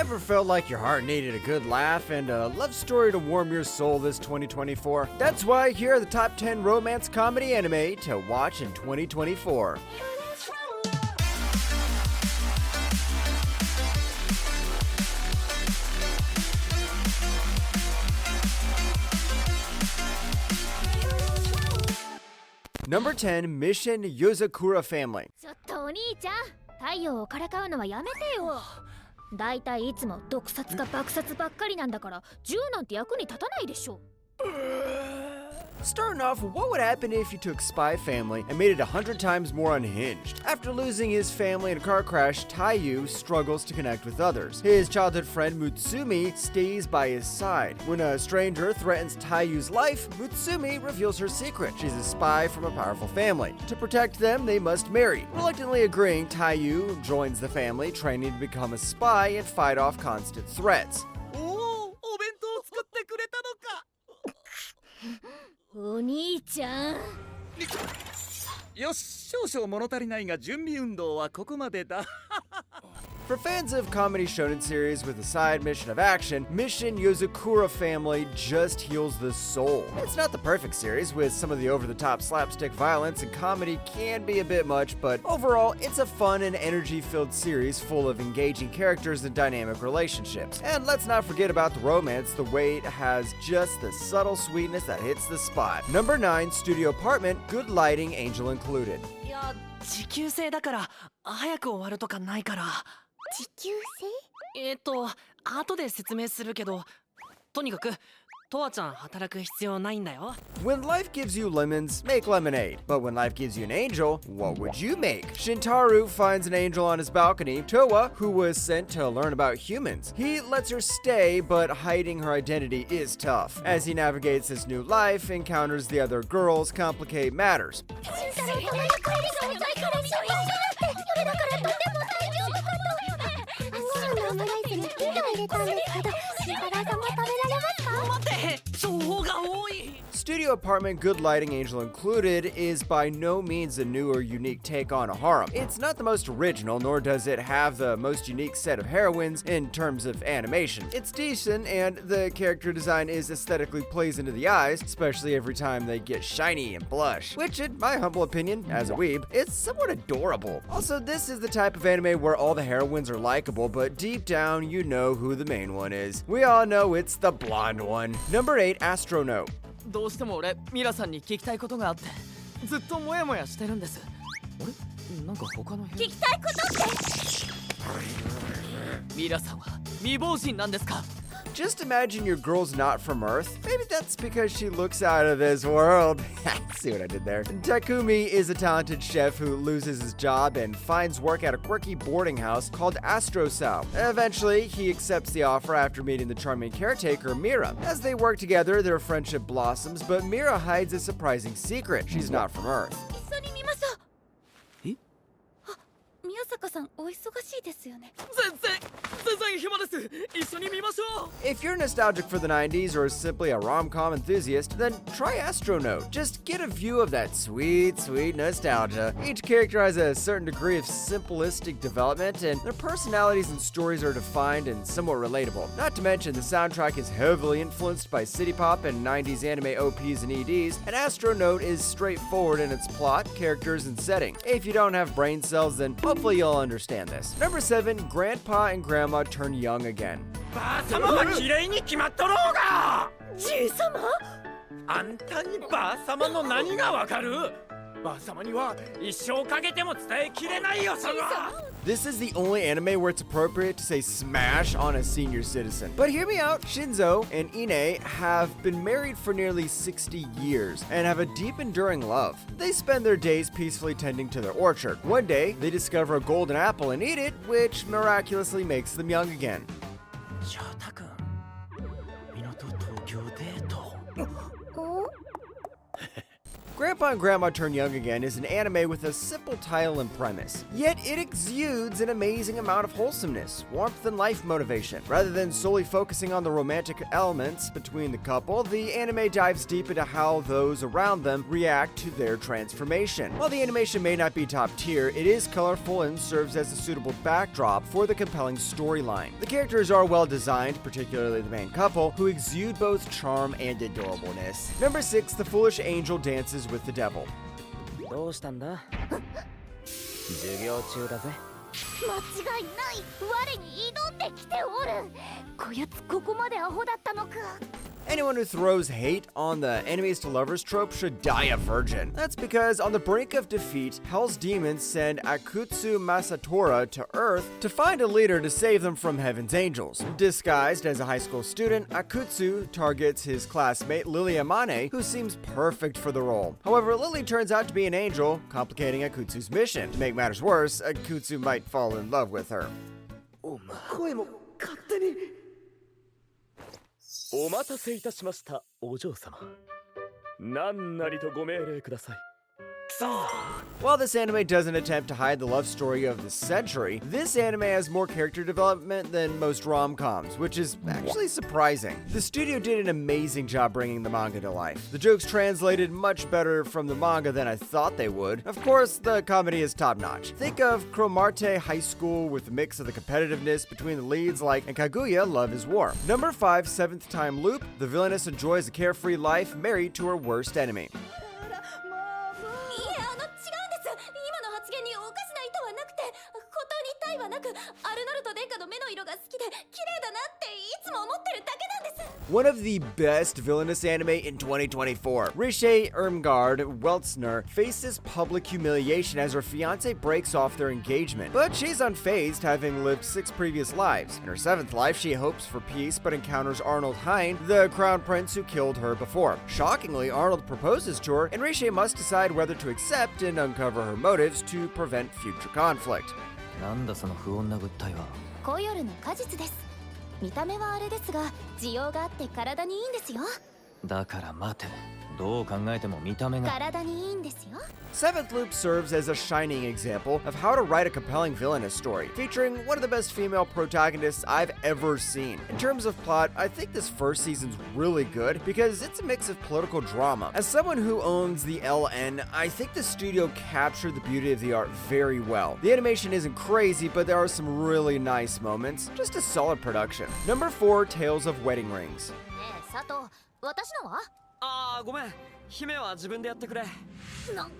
Ever felt like your heart needed a good laugh and a love story to warm your soul this 2024? That's why here are the top 10 romance comedy anime to watch in 2024. Number 10, Mission Yozakura Family. ちょっとお兄ちゃん、太陽をからかうのはやめてよ。だいたいいつも毒殺か爆殺ばっかりなんだから銃なんて役に立たないでしょ。Starting off, what would happen if you took Spy Family and made it 100 times more unhinged? After losing his family in a car crash, Taiyu struggles to connect with others. His childhood friend Mutsumi stays by his side. When a stranger threatens Taiyu's life, Mutsumi reveals her secret. She's a spy from a powerful family. To protect them, they must marry. Reluctantly agreeing, Taiyu joins the family, training to become a spy and fight off constant threats. お弁当作ってくれたのか。お兄ちゃん。よし、少々物足りないが準備運動はここまでだ。For fans of comedy shonen series with a side mission of action, Mission Yozakura Family just heals the soul. It's not the perfect series, with some of the over-the-top slapstick violence and comedy can be a bit much, but overall, it's a fun and energy-filled series full of engaging characters and dynamic relationships. And let's not forget about the romance, the way it has just the subtle sweetness that hits the spot. Number 9, Studio Apartment, Good Lighting, Angel Included. いや、持久戦だから早く終わるとかないから。持久後で説明するけど、とにかくとわちゃん働く必要ないんだよ。 When life gives you lemons, make lemonade. But when life gives you an angel, what would you make? Shintaro finds an angel on his balcony, Towa, who was sent to learn about humans. He lets her stay, but hiding her identity is tough. As he navigates his new life, encounters the other girls, complicate matters. Studio Apartment, Good Lighting, Angel Included is by no means a new or unique take on a harem. It's not the most original, nor does it have the most unique set of heroines in terms of animation. It's decent, and the character design is aesthetically pleasing to the eyes, especially every time they get shiny and blush, which in my humble opinion, as a weeb, is somewhat adorable. Also, this is the type of anime where all the heroines are likable, but deep down, you know who the main one is. We all know it's the blonde one. Number 8, Astronaut. どうしても俺ミラさんに聞きたいことがあって、ずっとモヤモヤしてるんです。あれ、なんか他の部屋。聞きたいことって。ミラさんは未亡人なんですか？ Just imagine your girl's not from Earth. Maybe that's because she looks out of this world. See what I did there? Takumi is a talented chef who loses his job and finds work at a quirky boarding house called Astrosal. Eventually, he accepts the offer after meeting the charming caretaker, Mira. As they work together, their friendship blossoms, but Mira hides a surprising secret. She's not from Earth. 一緒に見ましょう。え？あ、宮坂さんお忙しいですよね。全然暇です。一緒に見ましょう。 If you're nostalgic for the 90s or simply a rom-com enthusiast, then try Astronaut. Just get a view of that sweet, sweet nostalgia. Each character has a certain degree of simplistic development, and their personalities and stories are defined and somewhat relatable. Not to mention, the soundtrack is heavily influenced by city pop and 90s anime OPs and EDs, and Astronaut is straightforward in its plot, characters, and setting. If you don't have brain cells, then hopefully you'll understand this. Number 7, Grandpa and Grandma turn young again. ばあ様は綺麗に決まっとろうが。じいさま？あんたにばあ様の何がわかる？ばあ様には一生かけても伝えきれないよ、そら。 This is the only anime where it's appropriate to say smash on a senior citizen. But hear me out, Shinzo and Ine have been married for nearly 60 years and have a deep enduring love. They spend their days peacefully tending to their orchard. One day, they discover a golden apple and eat it, which miraculously makes them young again. 翔太君、港東京デート。Grandpa and Grandma Turn Young Again is an anime with a simple title and premise, yet it exudes an amazing amount of wholesomeness, warmth, and life motivation. Rather than solely focusing on the romantic elements between the couple, the anime dives deep into how those around them react to their transformation. While the animation may not be top tier, it is colorful and serves as a suitable backdrop for the compelling storyline. The characters are well designed, particularly the main couple, who exude both charm and adorableness. Number 6, The Foolish Angel Dances with the Devil. どうしたんだ授業中だぜ間違いない我に挑んできておるこやつここまでアホだったのか Anyone who throws hate on the enemies to lovers trope should die a virgin. That's because on the brink of defeat, Hell's demons send Akutsu Masatora to Earth to find a leader to save them from Heaven's angels. Disguised as a high school student, Akutsu targets his classmate Lily Amane, who seems perfect for the role. However, Lily turns out to be an angel, complicating Akutsu's mission. To make matters worse, Akutsu might fall in love with her. 声も勝手にお待たせいたしましたお嬢様何なりとご命令ください While this anime doesn't attempt to hide the love story of the century, this anime has more character development than most rom-coms, which is actually surprising. The studio did an amazing job bringing the manga to life. The jokes translated much better from the manga than I thought they would. Of course, the comedy is top-notch. Think of Cromartie High School with a mix of the competitiveness between the leads like in Kaguya Love is War. Number 5, Seventh Time Loop. The villainess enjoys a carefree life married to her worst enemy. はなくアルノルト殿下の目の色が好きで綺麗だなっていつも思ってるだけなんです One of the best villainous anime in 2024. Riche Irmgard Weltzner faces public humiliation as her fiancé breaks off their engagement. But she's unfazed, having lived 6 previous lives. In her 7th life, she hopes for peace but encounters Arnold Hein, the crown prince who killed her before. Shockingly, Arnold proposes to her, and Riche must decide whether to accept and uncover her motives to prevent future conflict. なんだその不穏な物体はコヨルの果実です見た目はあれですが需要があって体にいいんですよだから待てどう考えても見た目が体にいいんですよ Seventh Loop serves as a shining example of how to write a compelling villainous story, featuring one of the best female protagonists I've ever seen. In terms of plot, I think this first season's really good because it's a mix of political drama. As someone who owns the LN, I think the studio captured the beauty of the art very well. The animation isn't crazy, but there are some really nice moments. Just a solid production. Number 4, Tales of Wedding Rings. ねえ佐藤私のはああごめん姫は自分でやってくれな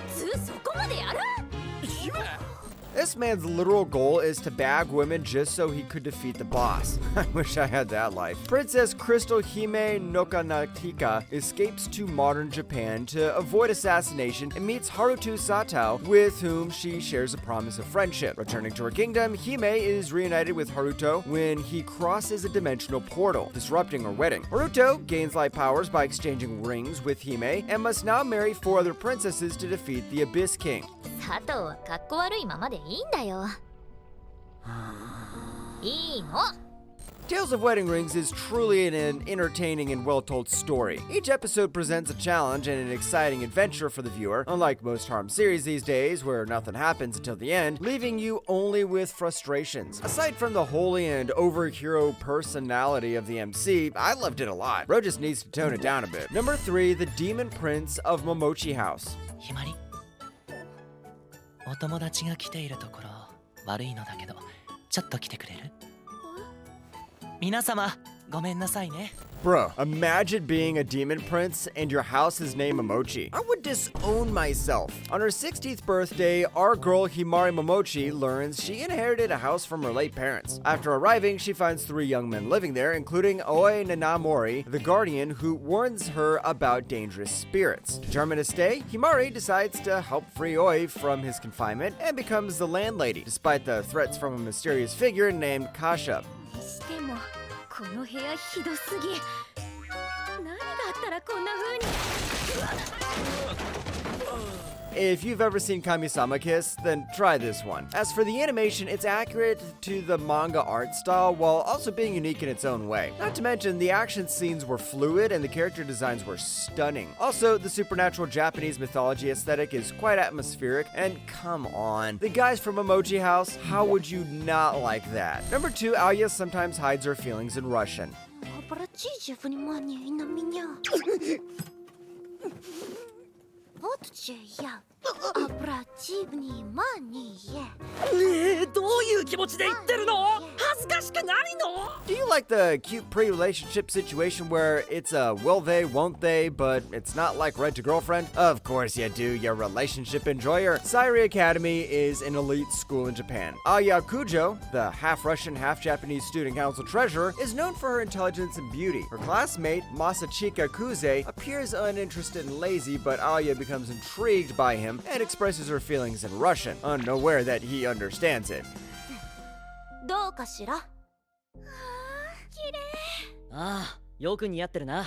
普通そこまでやる This man's literal goal is to bag women just so he could defeat the boss. I wish I had that life. Princess Crystal Hime Nokanatika escapes to modern Japan to avoid assassination and meets Haruto Sato, with whom she shares a promise of friendship. Returning to her kingdom, Hime is reunited with Haruto when he crosses a dimensional portal, disrupting her wedding. Haruto gains light powers by exchanging rings with Hime and must now marry 4 other princesses to defeat the Abyss King. 佐藤はかっこ悪いままでいいんだよいいの Tales of Wedding Rings is truly an entertaining and well-told story. Each episode presents a challenge and an exciting adventure for the viewer, unlike most harem series these days where nothing happens until the end, leaving you only with frustrations. Aside from the holy and over-hero personality of the MC, I loved it a lot. Bro just needs to tone it down a bit. Number 3, The Demon Prince of Momochi House. ひまりお友達が来ているところ悪いのだけどちょっと来てくれる皆様ごめんなさいね Bro, imagine being a demon prince and your house is named Momochi. I would disown myself. On her 60th birthday, our girl Himari Momochi learns she inherited a house from her late parents. After arriving, she finds 3 young men living there, including Oe Nanamori, the guardian, who warns her about dangerous spirits. Determined to stay, Himari decides to help free Oe from his confinement and becomes the landlady, despite the threats from a mysterious figure named Kasha. してもこの部屋ひどすぎ何があったらこんな風に If you've ever seen Kami-sama Kiss, then try this one. As for the animation, it's accurate to the manga art style while also being unique in its own way. Not to mention, the action scenes were fluid and the character designs were stunning. Also, the supernatural Japanese mythology aesthetic is quite atmospheric, and come on, the guys from Emoji House, how would you not like that? Number 2, Aya sometimes hides her feelings in Russian. Do you like the cute pre-relationship situation where it's a will they, won't they, but it's not like Red to Girlfriend? Of course you do, you're a relationship enjoyer. Sairi Academy is an elite school in Japan. Aya Kujo, the half-Russian, half-Japanese student council treasurer, is known for her intelligence and beauty. Her classmate, Masachika Kuze, appears uninterested and lazy, but Aya becomes intrigued by him and expresses her feelings in Russian, unaware that he understands it. どうかしら？ああ、よく似合ってるな。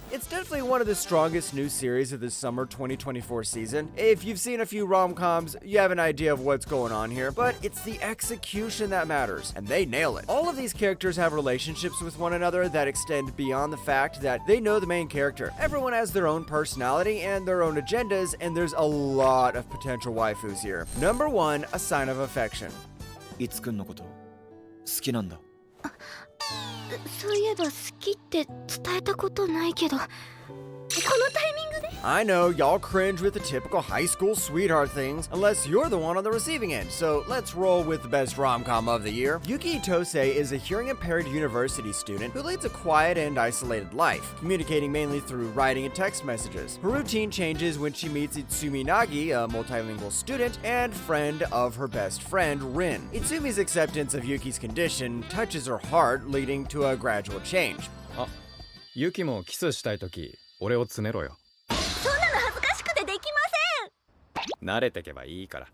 It's definitely one of the strongest new series of the summer 2024 season. If you've seen a few rom-coms, you have an idea of what's going on here, but it's the execution that matters, and they nail it. All of these characters have relationships with one another that extend beyond the fact that they know the main character. Everyone has their own personality and their own agendas, and there's a lot of potential waifus here. Number 1, a sign of affection. いつくんのこと好きなんだ。そういえば好きって伝えたことないけど、このタイミングで I know, y'all cringe with the typical high school sweetheart things, unless you're the one on the receiving end, so let's roll with the best rom-com of the year. Yuki Itose is a hearing-impaired university student who leads a quiet and isolated life, communicating mainly through writing and text messages. Her routine changes when she meets Itsumi Nagi, a multilingual student and friend of her best friend, Rin. Itsumi's acceptance of Yuki's condition touches her heart, leading to a gradual change. あ、ユキもキスしたいとき、俺を詰めろよ。そんなの恥ずかしくてできません。慣れてけばいいから。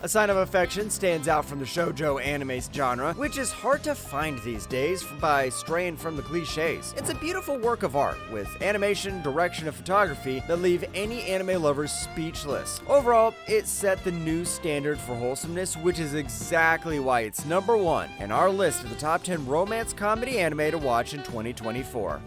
A Sign of Affection stands out from the shoujo anime genre, which is hard to find these days by straying from the cliches. It's a beautiful work of art, with animation, direction, and photography that leave any anime lovers speechless. Overall, it set the new standard for wholesomeness, which is exactly why it's number 1 in our list of the top 10 romance comedy anime to watch in 2024.